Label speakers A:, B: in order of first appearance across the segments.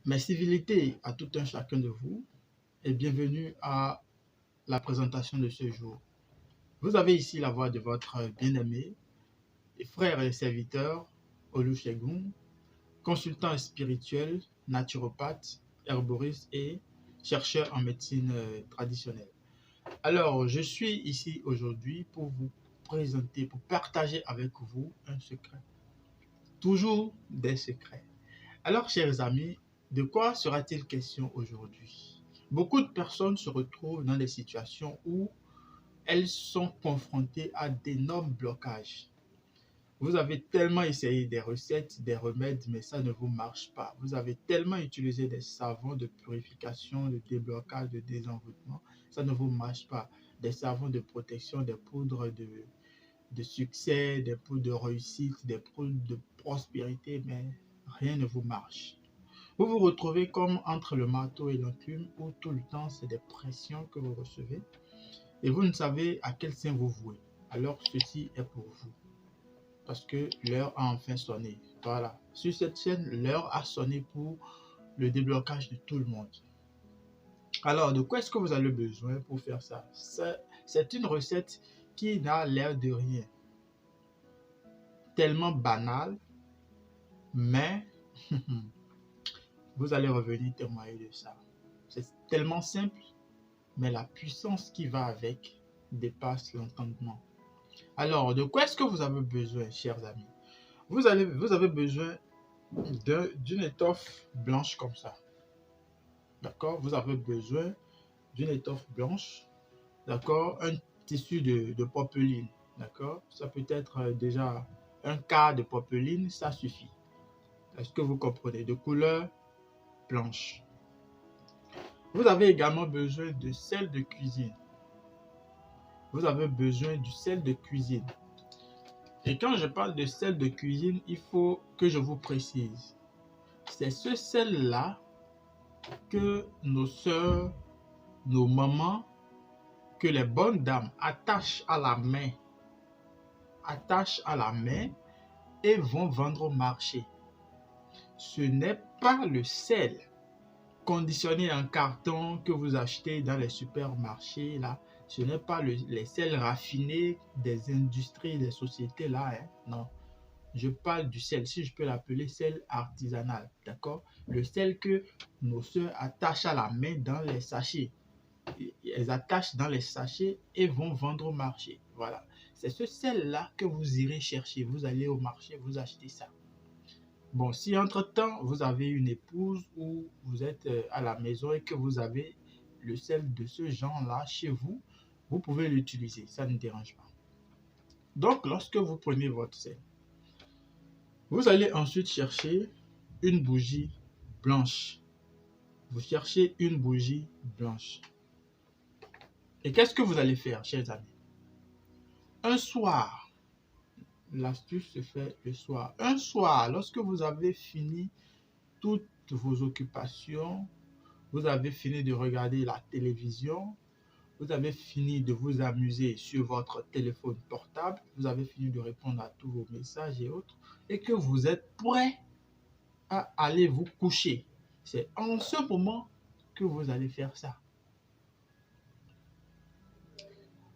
A: Mes civilités à tout un chacun de vous et bienvenue à la présentation de ce jour. Vous avez ici la voix de votre bien-aimé et frère et serviteur Olusegun, consultant spirituel, naturopathe, herboriste et chercheur en médecine traditionnelle. Alors, je suis ici aujourd'hui pour vous présenter, pour partager avec vous un secret. Toujours des secrets. Alors, chers amis, de quoi sera-t-il question aujourd'hui? Beaucoup de personnes se retrouvent dans des situations où elles sont confrontées à d'énormes blocages. Vous avez tellement essayé des recettes, des remèdes, mais ça ne vous marche pas. Vous avez tellement utilisé des savons de purification, de déblocage, de désenvoûtement, ça ne vous marche pas. Des savons de protection, des poudres de succès, des poudres de réussite, des poudres de prospérité, mais rien ne vous marche. Vous vous retrouvez comme entre le marteau et l'enclume où tout le temps c'est des pressions que vous recevez et vous ne savez à quel sein vous vouez. Alors ceci est pour vous parce que l'heure a enfin sonné. Voilà. Sur cette chaîne, l'heure a sonné pour le déblocage de tout le monde. Alors, de quoi est-ce que vous avez besoin pour faire ça? C'est une recette qui n'a l'air de rien. Tellement banale, mais vous allez revenir témoigner de ça. C'est tellement simple, mais la puissance qui va avec dépasse l'entendement. Alors, de quoi est-ce que vous avez besoin, chers amis? Vous avez besoin d'une étoffe blanche comme ça. D'accord? Vous avez besoin d'une étoffe blanche. D'accord? Un tissu de popeline. D'accord? Ça peut être déjà un quart de popeline, ça suffit. Est-ce que vous comprenez? De couleur blanche. Vous avez également besoin de sel de cuisine. Vous avez besoin du sel de cuisine. Et quand je parle de sel de cuisine, il faut que je vous précise. C'est ce sel-là que nos sœurs, nos mamans, que les bonnes dames attachent à la main et vont vendre au marché. Ce n'est pas le sel conditionné en carton que vous achetez dans les supermarchés là. Ce n'est pas les sels raffinés des industries, des sociétés là. Hein. Non. Je parle du sel, si je peux l'appeler sel artisanal, d'accord? Le sel que nos soeurs attachent à la main dans les sachets. Elles attachent dans les sachets et vont vendre au marché. Voilà. C'est ce sel-là que vous irez chercher. Vous allez au marché, vous achetez ça. Bon, si entre-temps, vous avez une épouse ou vous êtes à la maison et que vous avez le sel de ce genre-là chez vous, vous pouvez l'utiliser. Ça ne dérange pas. Donc, lorsque vous prenez votre sel, vous allez ensuite chercher une bougie blanche. Vous cherchez une bougie blanche. Et qu'est-ce que vous allez faire, chers amis? Un soir, l'astuce se fait le soir. Un soir, lorsque vous avez fini toutes vos occupations, vous avez fini de regarder la télévision, vous avez fini de vous amuser sur votre téléphone portable, vous avez fini de répondre à tous vos messages et autres, et que vous êtes prêt à aller vous coucher. C'est en ce moment que vous allez faire ça.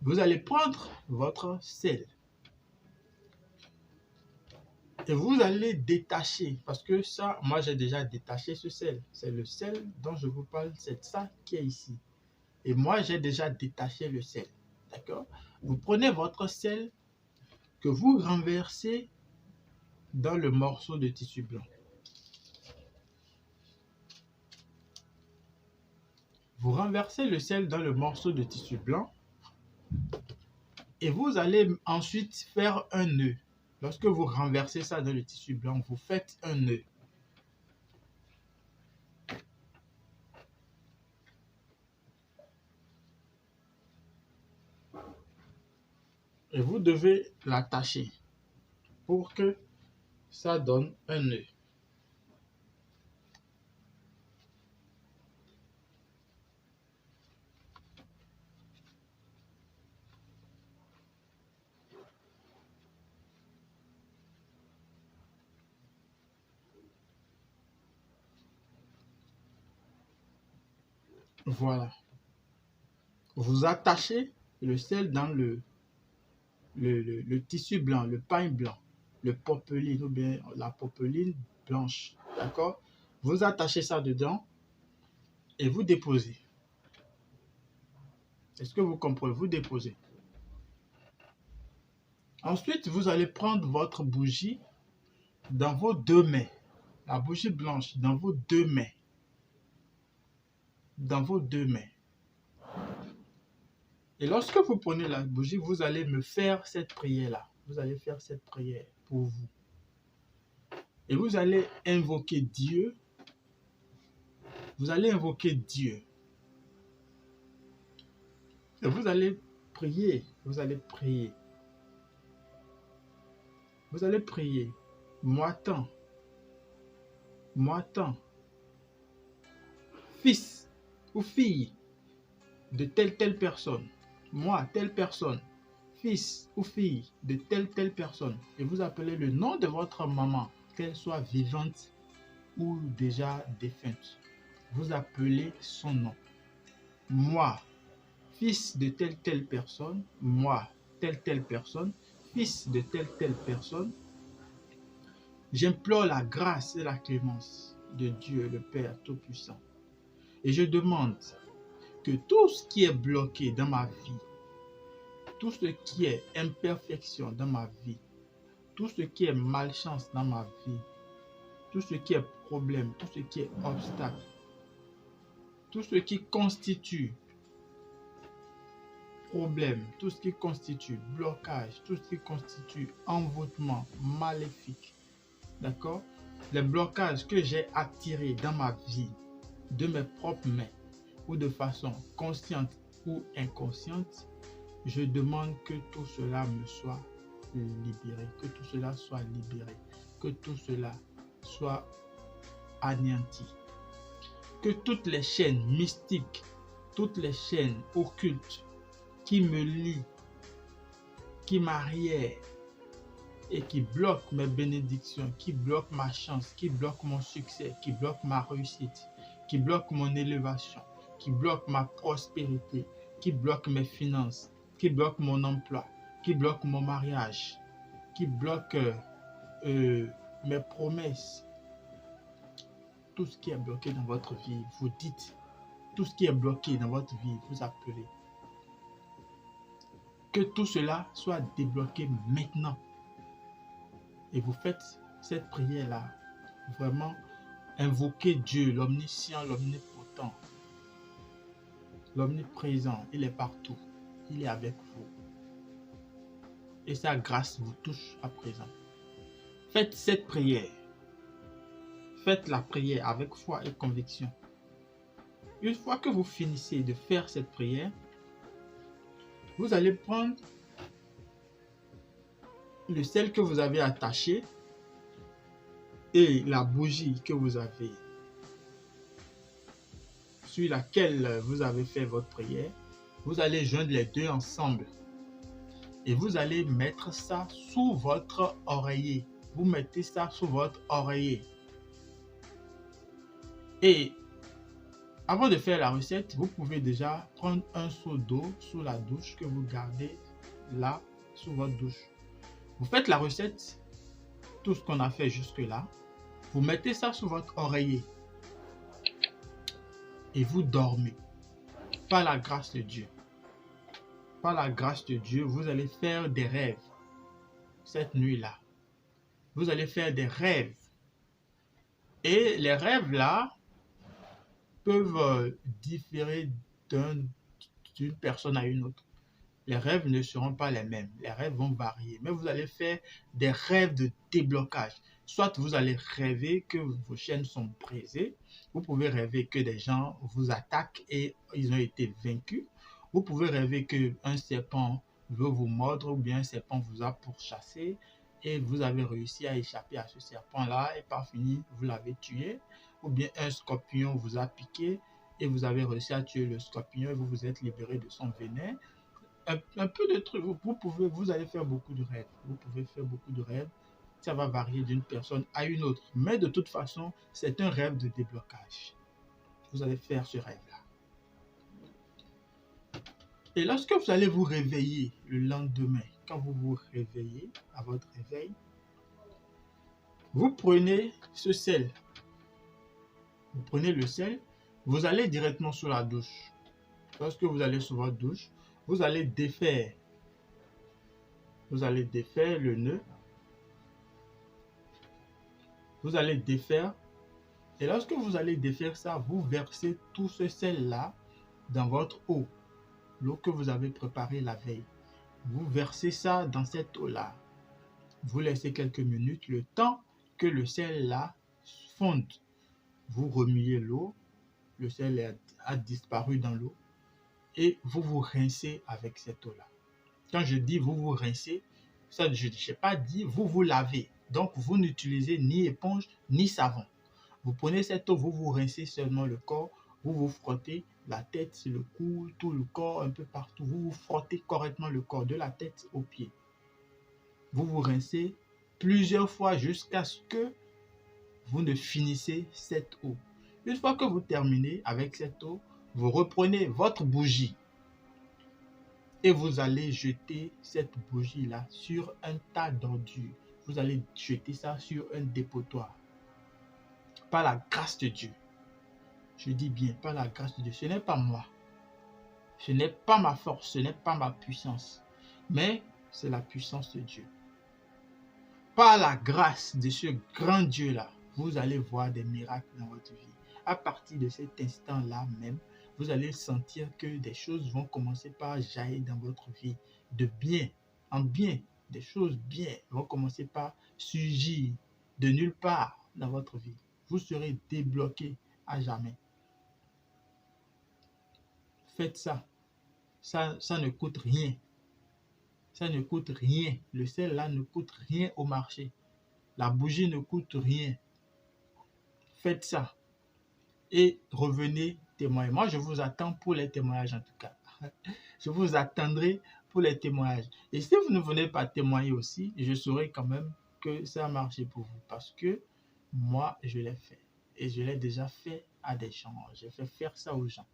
A: Vous allez prendre votre sel et vous allez détacher, parce que ça, moi j'ai déjà détaché ce sel. C'est le sel dont je vous parle, c'est ça qui est ici. Et moi j'ai déjà détaché le sel. D'accord? Vous prenez votre sel que vous renversez dans le morceau de tissu blanc. Vous renversez le sel dans le morceau de tissu blanc et vous allez ensuite faire un nœud. Lorsque vous renversez ça dans le tissu blanc, vous faites un nœud. Et vous devez l'attacher pour que ça donne un nœud. Voilà. Vous attachez le sel dans le tissu blanc, le pain blanc, le popeline ou bien la popeline blanche. D'accord? Vous attachez ça dedans et vous déposez. Est-ce que vous comprenez? Vous déposez. Ensuite, vous allez prendre votre bougie dans vos deux mains. La bougie blanche dans vos deux mains. Dans vos deux mains. Et lorsque vous prenez la bougie, vous allez me faire cette prière-là. Vous allez faire cette prière pour vous. Et vous allez invoquer Dieu. Vous allez invoquer Dieu. Et vous allez prier. Vous allez prier. Vous allez prier. Moi tant. Moi tant. Fils ou fille de telle personne. Moi, telle personne. Fils ou fille de telle personne. Et vous appelez le nom de votre maman, qu'elle soit vivante ou déjà défunte. Vous appelez son nom. Moi, fils de telle personne. Moi, telle personne. Fils de telle personne. J'implore la grâce et la clémence de Dieu, le Père Tout-Puissant. Et je demande que tout ce qui est bloqué dans ma vie, tout ce qui est imperfection dans ma vie, tout ce qui est malchance dans ma vie, tout ce qui est problème, tout ce qui est obstacle, tout ce qui constitue problème, tout ce qui constitue blocage, tout ce qui constitue envoûtement maléfique, d'accord? Les blocages que j'ai attirés dans ma vie de mes propres mains ou de façon consciente ou inconsciente, je demande que tout cela me soit libéré, que tout cela soit libéré, que tout cela soit anéanti. Que toutes les chaînes mystiques, toutes les chaînes occultes qui me lient, qui m'arrièrent et qui bloquent mes bénédictions, qui bloquent ma chance, qui bloquent mon succès, qui bloquent ma réussite, qui bloquent mon élévation, qui bloquent ma prospérité, qui bloquent mes finances, qui bloquent mon emploi, qui bloquent mon mariage, qui bloquent mes promesses. Tout ce qui est bloqué dans votre vie, vous dites. Tout ce qui est bloqué dans votre vie, vous appelez. Que tout cela soit débloqué maintenant. Et vous faites cette prière-là. Vraiment, invoquez Dieu, l'omniscient, l'omnipotent, l'omniprésent. Il est partout. Il est avec vous. Et sa grâce vous touche à présent. Faites cette prière. Faites la prière avec foi et conviction. Une fois que vous finissez de faire cette prière, vous allez prendre le sel que vous avez attaché et la bougie que vous avez sur laquelle vous avez fait votre prière. Vous allez joindre les deux ensemble et vous allez mettre ça sous votre oreiller. Vous mettez ça sous votre oreiller. Et avant de faire la recette, vous pouvez déjà prendre un seau d'eau sous la douche que vous gardez là sous votre douche. Vous faites la recette, tout ce qu'on a fait jusque-là. Vous mettez ça sous votre oreiller et vous dormez. Par la grâce de Dieu. Par la grâce de Dieu, vous allez faire des rêves cette nuit-là. Vous allez faire des rêves. Et les rêves là peuvent différer d'une personne à une autre. Les rêves ne seront pas les mêmes. Les rêves vont varier. Mais vous allez faire des rêves de déblocage. Soit vous allez rêver que vos chaînes sont brisées. Vous pouvez rêver que des gens vous attaquent et ils ont été vaincus. Vous pouvez rêver qu'un serpent veut vous mordre ou bien un serpent vous a pourchassé et vous avez réussi à échapper à ce serpent-là et par fini, vous l'avez tué. Ou bien un scorpion vous a piqué et vous avez réussi à tuer le scorpion et vous vous êtes libéré de son venin. Un peu de trucs, vous allez faire beaucoup de rêves. Vous pouvez faire beaucoup de rêves. Ça va varier d'une personne à une autre. Mais de toute façon, c'est un rêve de déblocage. Vous allez faire ce rêve-là. Et lorsque vous allez vous réveiller le lendemain, quand vous vous réveillez à votre réveil, vous prenez ce sel. Vous prenez le sel, vous allez directement sous la douche. Lorsque vous allez sous votre douche, vous allez défaire le nœud. Vous allez défaire. Et lorsque vous allez défaire ça, vous versez tout ce sel-là dans votre eau. L'eau que vous avez préparée la veille. Vous versez ça dans cette eau-là. Vous laissez quelques minutes, le temps que le sel-là fonde. Vous remuez l'eau. Le sel a disparu dans l'eau. Et vous vous rincez avec cette eau-là. Quand je dis vous vous rincez, ça, je n'ai pas dit vous vous lavez. Donc, vous n'utilisez ni éponge ni savon. Vous prenez cette eau, vous vous rincez seulement le corps, vous vous frottez la tête, le cou, tout le corps, un peu partout. Vous vous frottez correctement le corps, de la tête aux pieds. Vous vous rincez plusieurs fois jusqu'à ce que vous ne finissez cette eau. Une fois que vous terminez avec cette eau, vous reprenez votre bougie et vous allez jeter cette bougie-là sur un tas d'ordures. Vous allez jeter ça sur un dépotoir. Par la grâce de Dieu. Je dis bien, par la grâce de Dieu. Ce n'est pas moi. Ce n'est pas ma force, ce n'est pas ma puissance. Mais c'est la puissance de Dieu. Par la grâce de ce grand Dieu-là, vous allez voir des miracles dans votre vie. À partir de cet instant-là même, vous allez sentir que des choses vont commencer par jaillir dans votre vie. De bien, en bien, des choses bien vont commencer par surgir de nulle part dans votre vie. Vous serez débloqué à jamais. Faites ça. Ça ne coûte rien. Ça ne coûte rien. Le sel là ne coûte rien au marché. La bougie ne coûte rien. Faites ça. Et revenez témoigner. Moi, je vous attends pour les témoignages en tout cas. Je vous attendrai pour les témoignages. Et si vous ne venez pas témoigner aussi, je saurai quand même que ça a marché pour vous. Parce que moi, je l'ai fait. Et je l'ai déjà fait à des gens. J'ai fait faire ça aux gens.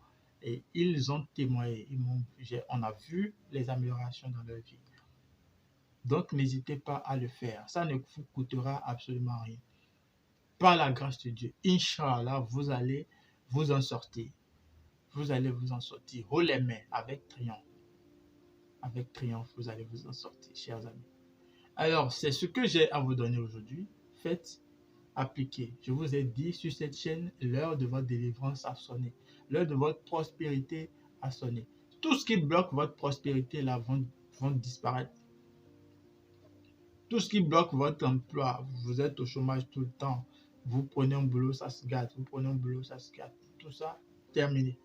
A: Et ils ont témoigné. On a vu les améliorations dans leur vie. Donc, n'hésitez pas à le faire. Ça ne vous coûtera absolument rien. Par la grâce de Dieu, Inch'Allah, vous allez vous en sortir. Vous allez vous en sortir. Haut les mains, avec triomphe. Avec triomphe, vous allez vous en sortir, chers amis. Alors, c'est ce que j'ai à vous donner aujourd'hui. Faites, appliquez. Je vous ai dit sur cette chaîne, l'heure de votre délivrance a sonné. L'heure de votre prospérité a sonné. Tout ce qui bloque votre prospérité là vont disparaître. Tout ce qui bloque votre emploi, vous êtes au chômage tout le temps. Vous prenez un boulot, ça se gâte. Vous prenez un boulot, ça se gâte. Tout ça, terminé.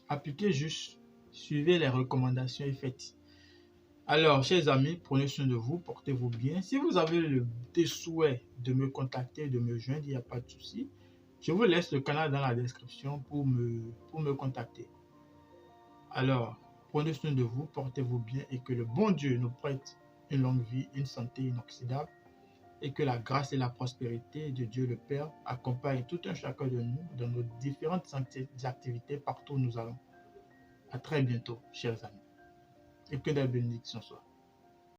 A: Appliquez juste. Suivez les recommandations et faites. Alors, chers amis, prenez soin de vous, portez-vous bien. Si vous avez des souhaits de me contacter, de me joindre, il n'y a pas de souci. Je vous laisse le canal dans la description pour me contacter. Alors, prenez soin de vous, portez-vous bien et que le bon Dieu nous prête une longue vie, une santé inoxydable et que la grâce et la prospérité de Dieu le Père accompagnent tout un chacun de nous dans nos différentes activités partout où nous allons. À très bientôt, chers amis, et que la bénédiction soit.